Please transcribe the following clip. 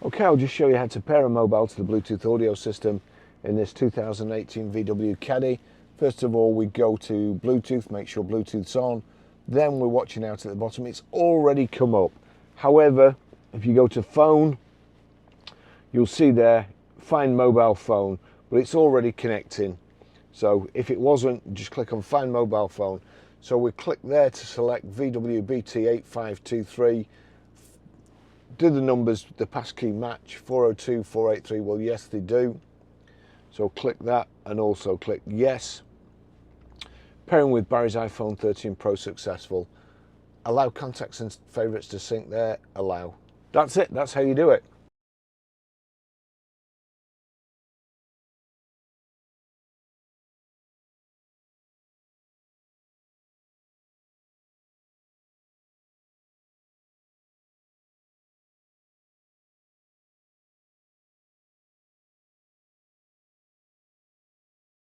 Okay, I'll just show you how to pair a mobile to the Bluetooth audio system in this 2018 VW Caddy. First of all, we go to Bluetooth, make sure Bluetooth's on. Then we're watching out at the bottom. It's already come up. However, if you go to phone, you'll see there, find mobile phone, but it's already connecting. So if it wasn't, just click on find mobile phone. So we click there to select VW BT8523. Do the numbers, the passkey match, 402, 483, well yes they do. So click that and also click yes. Pairing with Barry's iPhone 13 Pro successful. Allow contacts and favourites to sync there, allow. That's it, that's how you do it.